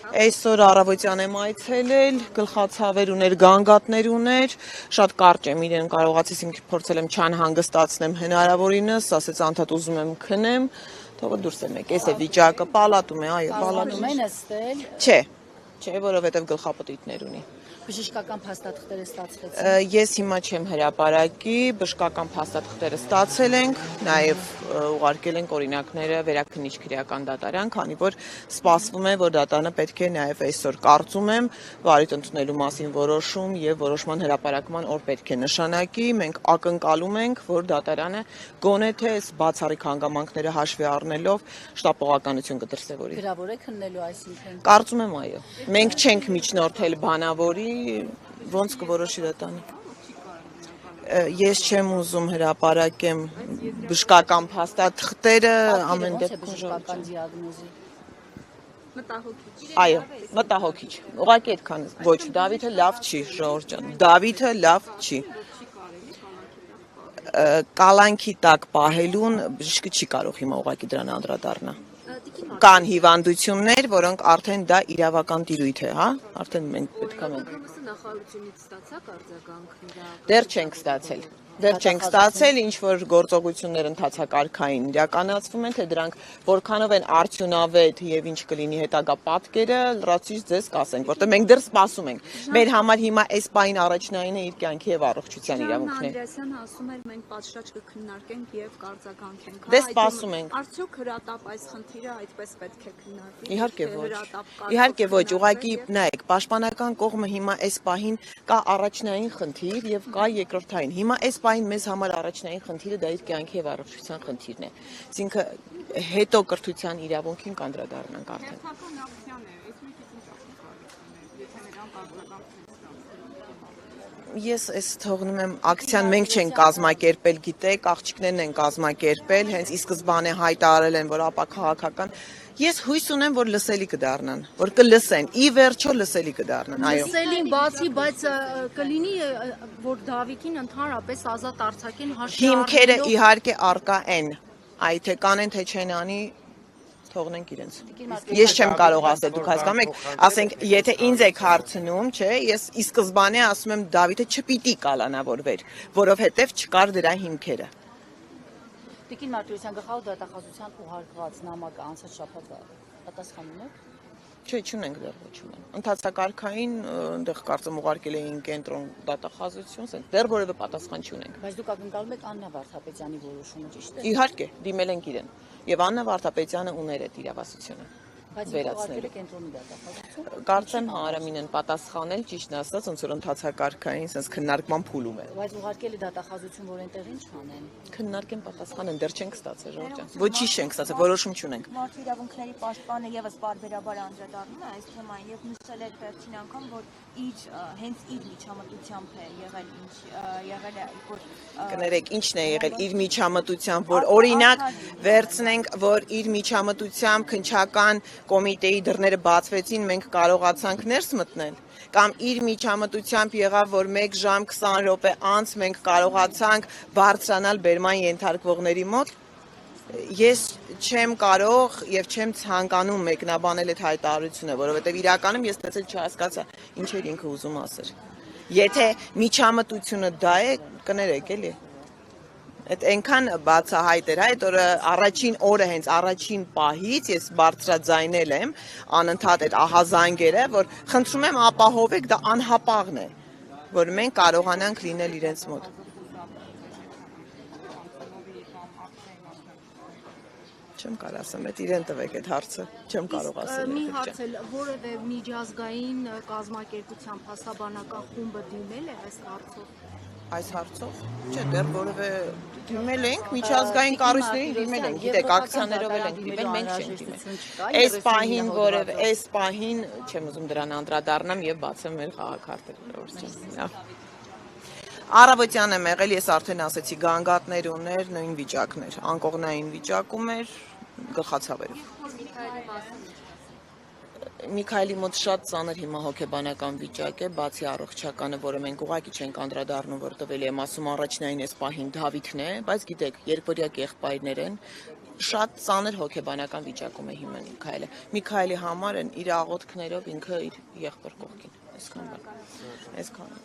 Այսօր առավոտյան եմ այցելել, գլխացավեր ուներ, գանգատներ ուներ, շատ կարճ եմ իրեն կարողացել ինքս փորձել եմ չանհանգստացնեմ հնարավորինս, ասեց անդադ ուզում եմ քնեմ, թողը դուրս եմ եկել, էս է վիճակը, պալատում է, այո, պալատում է։ Չէ, որովհետև գլխապտույտներ ունի։ Բժշկական փաստաթղթերը ստացվեցին։ Ես հիմա չեմ հրապարակի, բժշկական փաստաթղթերը ստացել ենք, նաև ուղարկել ենք օրինակները վերաքննիչ քրեական դատարան, քանի որ սպասվում է, որ դատարանը պետք է նաև այսօր կարծում եմ վարույթ ընդունելու մասին որոշում եւ որոշման հրապարակման օր պետք է նշանակի, մենք ակնկալում ենք, որ դատարանը գոնե թե այս բացառիկ հանգամանքները հաշվի առնելով շտապողականություն կդրսևորի։ Գրավոր է քննելու այսինքն։ Կարծում եմ այո։ Մենք չենք միջնորդել բանավորի, ոնց կորոշի դատարանը։ Ես չեմ ուզում հրապարակեմ բժշկական փաստաթղթերը ամեն դեպքում բժշկական դիագնոզի։ Այո, մտահոգիչ։ Ուղղակի այդքան ոչ, Դավիթը լավ չի, Ժորժ ջան։ Դավիթը լավ չի։ Կալանքի տակ պահելուն բժիշկը չի կարող հիմա ուղղակի դրան անդրադառնա։ Կան հիվանդություններ, որոնք արդեն դա իրավական տիրույթ է, հա? Արդեն մենք պետք է նախարարությունից ստացաք արձագանք։ Դեռ չենք ստացել։ Դեռ չենք ստացել, ինչ որ գործողություններ ընթացակարգային իրականացվում են, թե դրանք որքանով են արդյունավետ եւ ինչ կլինի հետագա պատկերը, լրացուցիչ ձեզ կասենք, որտեղ մենք դեռ սպասում ենք։ Մեր համար հիմա այս պահին առաջնայինը իր կյանքի եւ առողջության իրավունքն է։ Անդրեասյանը ասում էր մենք պատշաճ կքննարկենք եւ կարձագանքենք։ Դե սպասում ենք։ Արդյոք հրատապ այս խնդիրը այդպես պետք է քննարկվի։ Իհարկե ոչ։ Իհարկե ոչ, ուղղակի նայեք, պաշտպանական կողմը հիմա այս պահին կա առաջնային խնդիր եւ կա երկրորդային։ Հիմա այս պահին մեզ համար առաջնային խնդիրը դա իր կյանքի եւ առողջության խնդիրն է։ Այսինքն հետո կրթության իրավունքին կանդրադառնանք արդեն։ Ես այս թողնում եմ ակցիան մենք չենք կազմակերպել, գիտեք, աղջիկներն են կազմակերպել, հենց ի սկզբանե հայտարարել են, որ ապա քաղաքական Ես հույս ունեմ, որ լսելի կդառնան, որ կլսեն, ի վերջո լսելի կդառնան, այո։ Լսելին բացի, բայց կլինի, որ Դավիթին ընդհանրապես ազատ արձակեն հաշվի Հիմքերը իհարկե արկա են, այ թե կանեն, թե չեն անի, թողնենք իրենց։ Ես չեմ կարող ասել, դուք հասկանում եք, ասենք, եթե ինձ եք հարցնում, չէ, ես ի սկզբանե ասում եմ Դավիթը չպիտի կալանավորվեր, որովհետև չկար դրա հիմքերը։ Տիկին Մարտիրոսյան, գլխավոր դատախազության ուղարկված նամակը անցած շաբաթվա պատասխանում եք։ Չէ, չունենք դեռ ոչում են։ Ընթացակարգային այնտեղ կարծեմ ուղարկել էին կենտրոն դատախազություն, դեռ որևէ պատասխան չունենք։ Բայց դուք ակնկալում եք Աննա Վարդապետյանի որոշումը, ճիշտ է։ Իհարկե, դիմել ենք իրեն։ Եվ Աննա Վարդապետյանը ուներ այդ իրավասությունը։ Բայց ուղարկել եք կենտրոնի դատախազություն։ Կարծեմ Հարամին են պատասխանել, ճիշտն ասած, ոնց որ ընթացակարգային, sense քննարկման փուլում է։ Բայց ուղարկել է դատախազություն, որ այնտեղ ինչ անեն։ Քննարկեն պատասխանեն, դեռ չենք ստացել, Ժորժ ջան։ Ոչինչ չենք ստացել, որոշում չունենք։ Մարդու իրավունքների պաշտպանը եւս բարբերաբար անդրադառնում է այս թեմային եւ նշել է վերջին անգամ, որ հենց իր միջամտությամբ է եղել է որ Կներեք, ինչն է եղել իր միջամտությամբ, որ օրինակ վերցնենք, որ իր միջամտությամբ քննչական կոմիտեի դռները բացվեցին, մենք կարողացանք ներս մտնել, կամ իր միջամտությամբ եղավ, որ 1 ժամ 20 րոպե անց մենք կարողացանք բարձրանալ բերման ենթարկվողների մոտ։ Ես չեմ կարող եւ չեմ ցանկանում մեկնաբանել այդ հայտարարությունը, որովհետեւ իրականում ես տեսել չհասկացա ինչ էր ինքը ուզում ասել։ Եթե միջամտությունը դա է, կներեք էլի։ Այդ այնքան բացահայտ էր, այդ օրը առաջին օրը հենց առաջին պահից ես բարձրաձայնել եմ անընդհատ այդ ահազանգերը, որ խնդրում եմ ապահովեք, դա անհապաղն է, որ մենք կարողանանք լինել իրենց մոտ։ Չեմ կարող ասեմ, այդ իրեն տվեք այդ հարցը, չեմ կարող ասել։ Մի հարց էլ, որևէ միջազգային կազմակերպության փաստաբանական խումբը դիմել է այս հարցով։ Այս հարցով։ Չէ, դեռ որևէ դիմել ենք, միջազգային կառույցներին դիմել ենք, գիտեք, ակցիաներով էլ ենք դիմել, մենք չենք դիմել։ Այս պահին որևէ, այս պահին չեմ ուզում դրան անդրադառնամ եւ բացեմ մեր խաղաքարտերը։ Առավոտյան եմ եղել, ես արդեն ասեցի, գանգատներ ուներ, նույն վիճակներ, անկողնային վիճակում էր, գլխացավերով։ Միքայելի մոտ շատ ծանր հիմա հոգեբանական վիճակ է, բացի առողջականը, որը մենք ուղղակի չենք անդրադառնում, որ տվել եմ ասում առաջնային այս պահին Դավիթն է, բայց գիտեք, երկվորյակ եղբայրներ են, շատ ծանր հոգեբանական վիճակում է հիմա Միքայելը։ Միքայելի համար են իր աղոթքներով ինքը իր եղբոր կողքին։ Այսքան բան։ Այսքան։